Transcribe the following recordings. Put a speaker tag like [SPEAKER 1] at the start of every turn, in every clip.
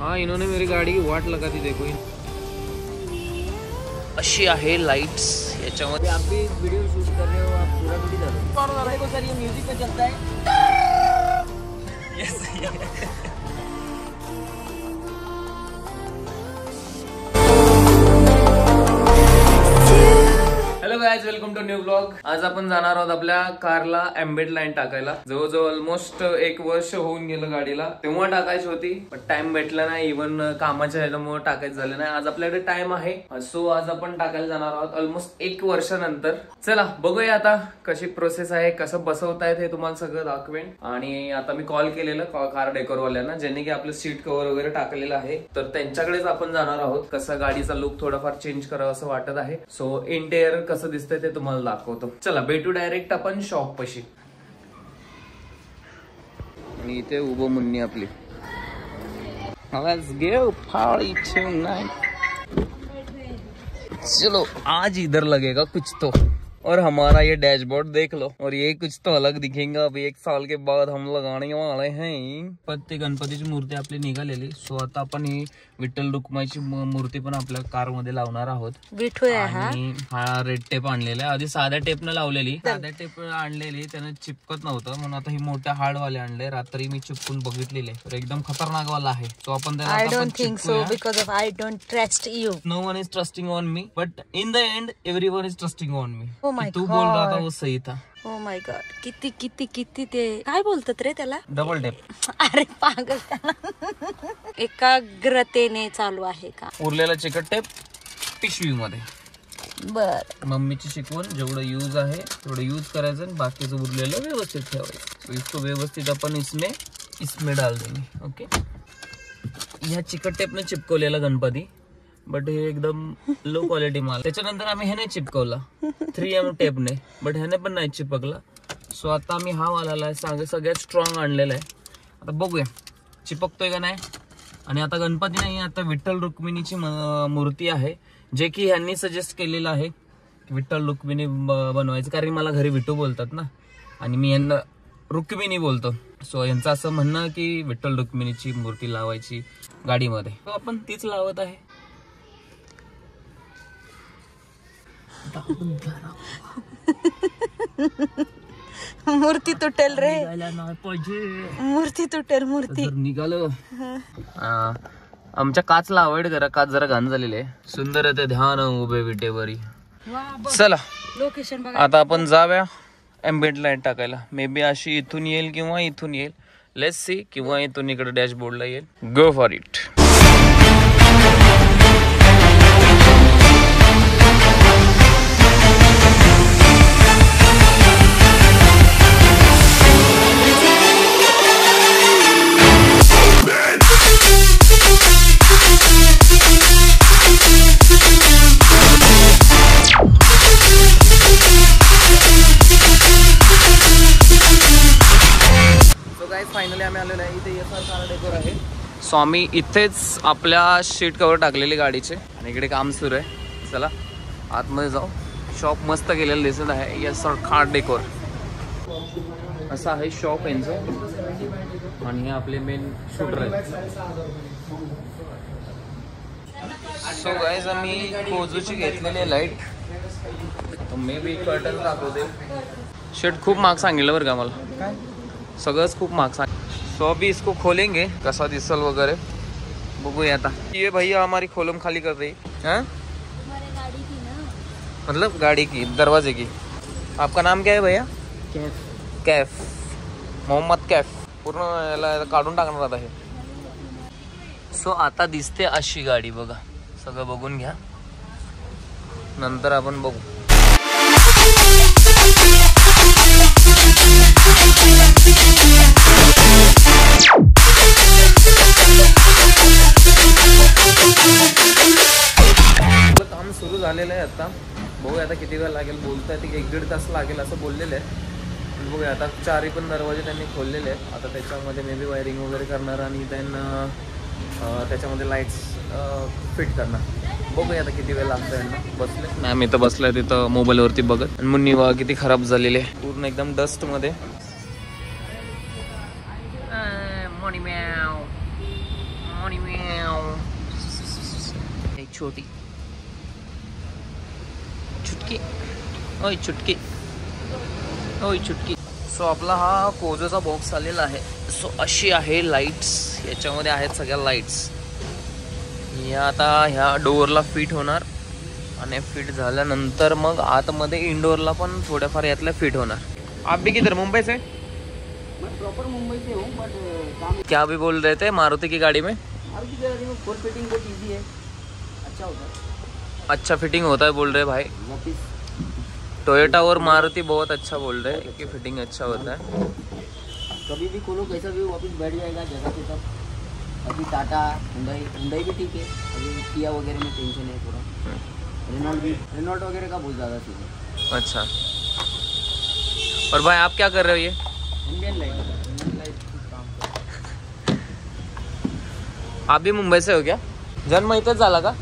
[SPEAKER 1] हाँ इन्होंने मेरी गाड़ी की वाट लगा दी देखो। अशी आहे लाइट्स याच्यामध्ये।
[SPEAKER 2] आप भी वीडियो शूट कर रहे हो, आप पूरा वीडियो डालो। देखो सर ये म्यूजिक पे चलता है। Yes
[SPEAKER 1] hello guys, welcome to new blog. आज आपण जाणार आहोत आपल्या कारला एम्बेड लाईन टाकायला। जवळजवळ ऑलमोस्ट 1 वर्ष होऊन गेलं गाडीला। तेव्हा टाकायची होती पण टाइम भेटला नाही, इव्हन कामाच्या ह्याच्यामुळे टाकायचं झालं नाही। आज आपल्याकडे टाइम आहे, सो आज आपण टाकायला जाणार आहोत ऑलमोस्ट 1 वर्षानंतर। चला बघूया आता कशी प्रोसेस आहे, कसं बसवतायत हे तुम्हाला सगळं दाखवेन। आणि आता मी कॉल केलेलं कार डेकोरवाल्यांना, ज्यांनी की आपलं सीट कव्हर वगैरे टाकलेलं आहे, तर त्यांच्याकडेच आपण जाणार आहोत। कसं गाडीचा लुक थोडाफार चेंज करावं असं वाटत आहे। सो इंटेरियर कसं दिसतंय ते तुम्हाला दाखवतो। चला भेटू डायरेक्ट आपण शॉप पाशी। आणि इथे उभं मुन्नी आपली। Let's go party tonight। चलो आज इधर लगेगा कुछ तो। और हमारा ये डैशबोर्ड देख लो, और ये कुछ तो अलग दिखेगा। अभी 1 साल के बाद हम लगाने वाले हैं। प्रत्येक गणपतीची मूर्ती आपली निघालेली। सो आता आपण ही विठ्ठल रुक्माईची मूर्ती पण आपल्या कार मध्ये लावणार आहोत। आणि हा रेड टेप आणलेला आहे। आधी साध्या टेपनं लावलेली, साध्या टेप आणलेली त्याने चिपकत नव्हतं, म्हणून आता ही मोठ्या हार्ड वाले आणले। रात्री मी चिपकून बघितलेले, तर एकदम खतरनाक वाला आहे। तो आपण त्याला
[SPEAKER 3] I don't think so because of I don't trust you.
[SPEAKER 1] No one is trusting on me, but in the end everyone is trusting on me.
[SPEAKER 3] Oh my
[SPEAKER 1] Tu
[SPEAKER 3] God.
[SPEAKER 1] बोल रहा था वो सही था।
[SPEAKER 3] Oh my god. किती ते काय बोलतात रे त्याला?
[SPEAKER 1] Double tape.
[SPEAKER 3] अरे पागल एकाग्रतेने चालू आहे का?
[SPEAKER 1] उरलेला चिकट टेप पिशवी मध्ये।
[SPEAKER 3] बर
[SPEAKER 1] मम्मीची शिकवण, जेवढं यूज आहे तेवढं यूज करायचं आणि बाकीचं उरलेलं व्यवस्थित ठेवायचं। तो इसको व्यवस्थित अपन इसमें डाल देंगे। ओके, ह्या चिकट टेपने चिपकवलेला गणपती, बट हे एकदम लो क्वालिटी माल। त्याच्यानंतर आम्ही ह्याने चिपकवला 3M टेपने, बट ह्याने पण नाही चिपकला। सो आता आम्ही हा वाला सगळ्यात स्ट्रॉंग आणलेला आहे। आता बघूया चिपकतोय का नाही। आणि आता गणपती नाही, आता विठ्ठल रुक्मिणीची मूर्ती आहे, जे की ह्यांनी सजेस्ट केलेलं आहे विठ्ठल रुक्मिणी बनवायचं, कारण मला घरी विठू बोलतात ना, आणि मी यांना रुक्मिणी बोलतो। सो यांचं असं म्हणणं की विठ्ठल रुक्मिणीची मूर्ती लावायची गाडीमध्ये, तो आपण तीच लावत आहे।
[SPEAKER 3] मूर्ती तुटेल रे, मूर्ती तुटेल, मूर्ती
[SPEAKER 1] निघालो। आमच्या काचला अवॉइड करा, काच जरा घाण झालेली आहे। सुंदर आहे ते ध्यान उभे विटेवरी। चला
[SPEAKER 3] लोकेशन बघा।
[SPEAKER 1] आता आपण जाऊया एम्बेड लाईट टाकायला। मे बी अशी इथून येईल किंवा इथून येईल, लेट्स सी, किंवा इथून इकडे डॅशबोर्डला येईल। Go for it. फायनली आम्ही आलेलो आहे इथे। SR कार डेकोर आहे। सो आम्ही इथेच आपल्या शीट कव्हर टाकलेली गाडीचे, आणि इकडे काम सुरू आहे। चला आतमध्ये जाऊ। शॉप मस्त केलेलं दिसत आहे, SR कार डेकोर असं आहे शॉप यांचं। आणि हे आपले मेन शूटर आहेत। सो गाइस आम्ही कोजूची घेतलेली लाईट, मे बी कर्टन दाखवते। शेट खूप महाग सांगितलं बरं का मला, सगळंच खूप महाग सांग। सो अभी इसको खोलेंगे, कैसा दिसल वगैरह बघूया आता। ये भैया हमारी खोलम खाली कर रही है,
[SPEAKER 3] गाड़ी की ना,
[SPEAKER 1] मतलब गाड़ी की दरवाजे की। आपका नाम क्या है भैया? कैफ, मोहम्मद कैफ। पूर्ण याला काढून टाकणार आता हे। सो आता दिसते अशी गाडी बघा, सगळं बघून घ्या, नंतर आपण बघू। काम सुरू झालेलं आहे आता, बघूया आता किती वेळ लागेल। बोलताय ते 1-1.5 तास लागेल असं बोललेलं आहे। बघूया आता 4ही पण दरवाजे त्यांनी खोललेले आहेत। आता त्याच्यामध्ये मे बी वायरिंग वगैरे करणार, आणि त्यांना त्याच्यामध्ये लाईट्स फिट करणार। बघूया आता किती वेळ लागतं यांना। बसले नाही, मी तर बसलोय तिथं मोबाईलवरती बघत। आणि मुन्नी बघा किती खराब झालेली आहे, पूर्ण एकदम डस्ट मध्ये। एक छोटी चुटकी ओय चुटकी ओय चुटकी. सो आपला हा कोजोचा बॉक्स आलेला आहे. सो अशी आहे लाईट्स, याच्यामध्ये आहेत सगळ्या लाईट्स. या आता ह्या डोअरला फिट होणार आणि फिट झाल्यानंतर मग आतमध्ये इंडोरला पण थोड्याफार यातल्या फिट होणार. आप भी किधर मुंबई से?
[SPEAKER 2] मैं प्रॉपर मुंबई से हूँ, बट काम
[SPEAKER 1] क्या भी बोल रहे थे मारुति की गाड़ी में?
[SPEAKER 2] मारुति की गाड़ी में फोर फिटिंग बहुत ईजी है, अच्छा होता है,
[SPEAKER 1] अच्छा फिटिंग होता है बोल रहे भाई.
[SPEAKER 2] वापिस
[SPEAKER 1] टोयोटा और मारुति बहुत अच्छा बोल रहे हैं कि फिटिंग अच्छा होता है.
[SPEAKER 2] कभी भी खोलो कैसा भी वापस बैठ जाएगा जगह पे सब. अभी टाटा हुंडई भी ठीक है, अभी किया वगैरह में टेंशन है थोड़ा. रेनॉल्ट वगैरह का बहुत ज़्यादा सीन है.
[SPEAKER 1] अच्छा. और भाई आप क्या कर रहे हो? ये
[SPEAKER 2] इंडियन लाइफ काम.
[SPEAKER 1] आप भी मुंबई से हो क्या? जन्म इथंच झाला का?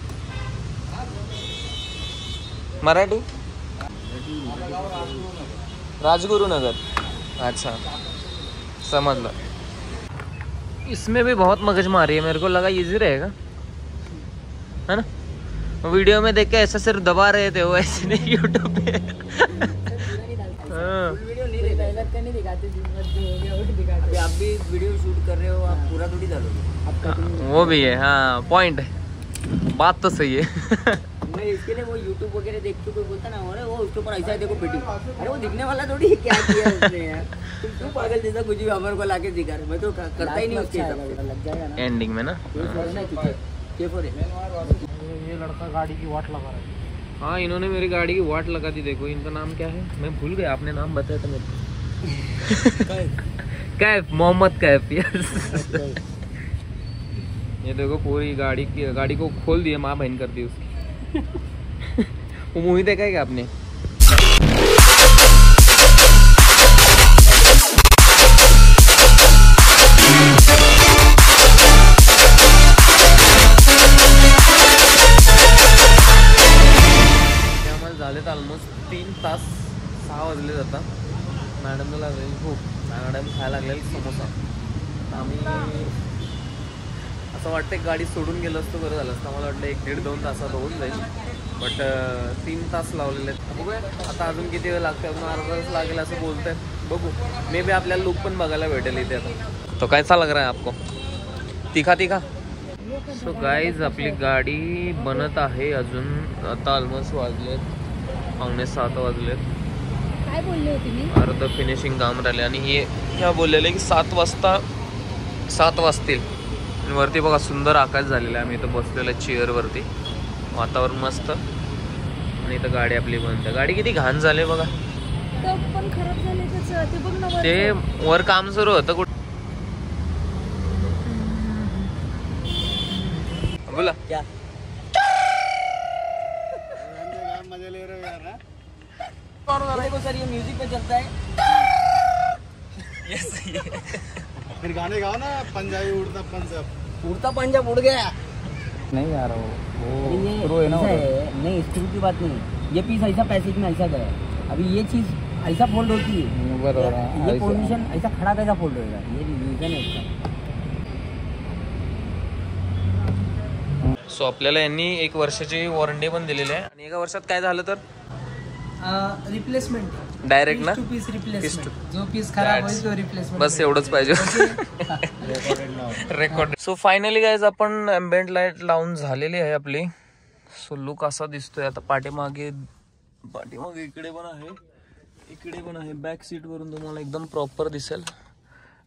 [SPEAKER 1] मराठी राजगुरुनगर. अच्छा समझ. इसमें भी बहुत मगजमारी है, मेरे को लगा इजी रहेगा, है ना? वीडियो में देख के ऐसा सिर्फ दबा रहे थे वो, ऐसे नहीं यूट्यूब पे. हाँ.
[SPEAKER 2] अभी आप भी वीडियो शूट कर रहे हो, आप पूरा थोड़ी डालोगे.
[SPEAKER 1] वो भी है. हाँ पॉइंट है, बात तो सही है.
[SPEAKER 2] मैं इसके लिए वो यूट्यूब वगैरह देख के कोई बोलता ना, अरे वो उसके ऊपर ऐसा है देखो फिटिंग, अरे वो दिखने वाला थोड़ी है, क्या किया उसने यार. तुम क्यों पागल जैसा कुछ भी हमारे को लाके दिखा रहे. मैं तो करता ही नहीं उसके हिसाब से. लग जाएगा ना
[SPEAKER 1] एंडिंग में ना.
[SPEAKER 2] ये लड़का गाड़ी की वाट लगा रहा है.
[SPEAKER 1] हाँ इन्होंने मेरी गाड़ी की वाट लगा दी. देखो इनका नाम क्या है, मैं भूल गया. आपने नाम बताया था मेरे को. कैफ, मोहम्मद कैफ. यस. ये देखो पूरी गाड़ी को खोल दिया, माँ बहन कर दी उसकी. वो मूवी देखा है क्या आपने? झाले तर ऑलमोस्ट 3 तास, 6 वाजले जाता. मॅडमला लागलेली खूप. मॅडम खायला लागलेली समोसा. आम्ही असं वाटतं गाडी सोडून गेलो असतो बरं झालं असतं. मला वाटलं 1-1.5-2 तासात होऊन जाईल, बट 3 तास लावलेले आहेत. बघूया आता अजून किती वेळ लागते. अजून अर्धा तास लागेल असं बोलत आहेत. बघू, मे बी आपल्याला लुक पण बघायला भेटेल इथे. आता तो कैसा लग रहा है आपको? तीखा तीखा. सो गाईज आपली गाडी बनत आहे अजून. आता ऑलमोस्ट वाजलेत 6:45 वाजलेत.
[SPEAKER 3] काय बोलले होते मी?
[SPEAKER 1] अर्ध फिनिशिंग काम राहिले आणि हे ह्या बोललेले की 7 वाजतील. आणि वरती बघा सुंदर आकाश झालेला आहे. आम्ही इथं बसलेलो आहे चेअरवरती. वातावरण मस्त आणि इथं गाडी आपली बनते. गाडी किती घाण झाली बघा.
[SPEAKER 3] पण खराब झाले त्याचं, ते बघ ना.
[SPEAKER 1] ते वर काम सुरू होतं कुठं. बोला
[SPEAKER 2] क्या
[SPEAKER 4] मजा ले रहे हो यार.
[SPEAKER 2] देखो सर, ये म्यूजिक पे चलता है.
[SPEAKER 4] फिर गाने गाओ ना, पंजाबी उड़ता पंजाब.
[SPEAKER 2] उड़ता पंजाब उड़ गया.
[SPEAKER 4] नहीं यार वो
[SPEAKER 2] स्क्रू है ना. नहीं स्क्रू की बात नहीं, ये पीस ऐसा पैसेज में ऐसा गया. अभी ये चीज ऐसा फोल्ड होती है, ये पोजीशन ऐसा खड़ा कैसा फोल्ड होगा. ये रीजन है इसका.
[SPEAKER 1] सो आपल्याला यांनी 1 वर्षाची वॉरंटी पण दिलेली आहे. आणि 1 वर्षात काय झालं तर
[SPEAKER 5] रिप्लेसमेंट
[SPEAKER 1] डायरेक्ट ना
[SPEAKER 5] पीस रिप्लेसमेंट. जो पीस खराब होईल तो रिप्लेसमेंट.
[SPEAKER 1] बस एवढंच पाहिजे. रेकॉर्ड. सो फायनली गाईज आपण एम्बिएंट लाईट लावून झालेली आहे आपली. सो लुक असा दिसतोय. आता पाठीमागे इकडे पण आहे. बॅक सीट वरून तुम्हाला एकदम प्रॉपर दिसेल.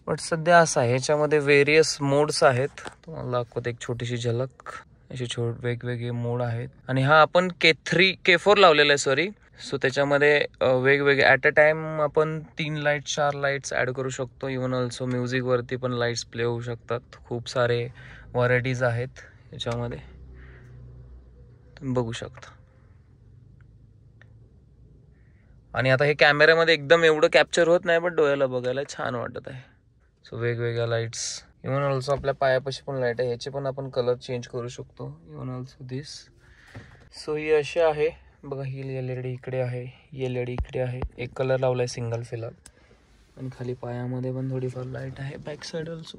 [SPEAKER 1] बट सध्या असं आहे, ह्याच्यामध्ये वेरियस मोड्स आहेत. तुम्हाला दाखवते एक छोटीशी झलक. असे वेगवेगळे मोड आहेत. आणि हा आपण K4 लावलेला आहे सॉरी. सो त्याच्यामध्ये वेगवेगळे ॲट अ टाइम आपण 3 लाईट 4 लाईट्स ॲड करू शकतो. इवन ऑल्सो म्युझिकवरती पण लाईट्स प्ले होऊ शकतात. खूप सारे व्हरायटीज आहेत याच्यामध्ये, तुम्ही बघू शकता. आणि आता हे कॅमेऱ्यामध्ये एकदम एवढं कॅप्चर होत नाही, पण डोळ्याला बघायला छान वाटत आहे. सो वेगवेगळ्या लाईट्स. इवन ऑल्सो आपल्या पायापाशी पण लाईट आहे, याचे पण आपण कलर चेंज करू शकतो. इवन ऑल्सो दिस. सो ही अशी आहे बघा. ही LED इकडे आहे, LED इकडे आहे. एक कलर लावलाय सिंगल फिलहाल. आणि खाली पायामध्ये पण थोडीफार लाईट आहे. Back side also.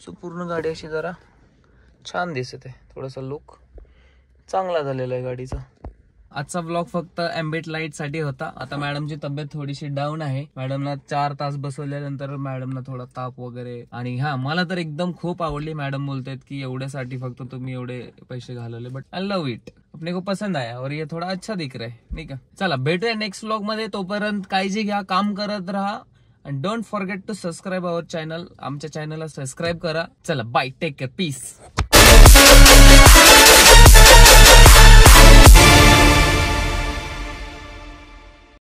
[SPEAKER 1] सो पूर्ण गाडी अशी जरा छान दिसत आहे, थोडासा लुक चांगला झालेला आहे गाडीचा. आजचा ब्लॉग फक्त एम्बिएंट लाईट साठी होता. आता मॅडमची तब्येत थोडीशी डाऊन आहे. मॅडमला 4 तास बसवल्यानंतर मॅडमना थोडा ताप वगैरे, आणि हा मला तर एकदम खूप आवडली. मॅडम बोलतायत की एवढ्यासाठी फक्त तुम्ही एवढे पैसे घालवले, बट आई लव्ह इट, अपने को पसंद आया और ये थोड़ा अच्छा दिख रहा है. नाही का, चला भेटूया नेक्स्ट ब्लॉग मध्ये. तोपर्यंत काळजी घ्या, काम करत राहा, and don't forget to subscribe our channel. आमच्या चॅनलला सबस्क्राईब करा. चला बाय, टेक केअर, पीस.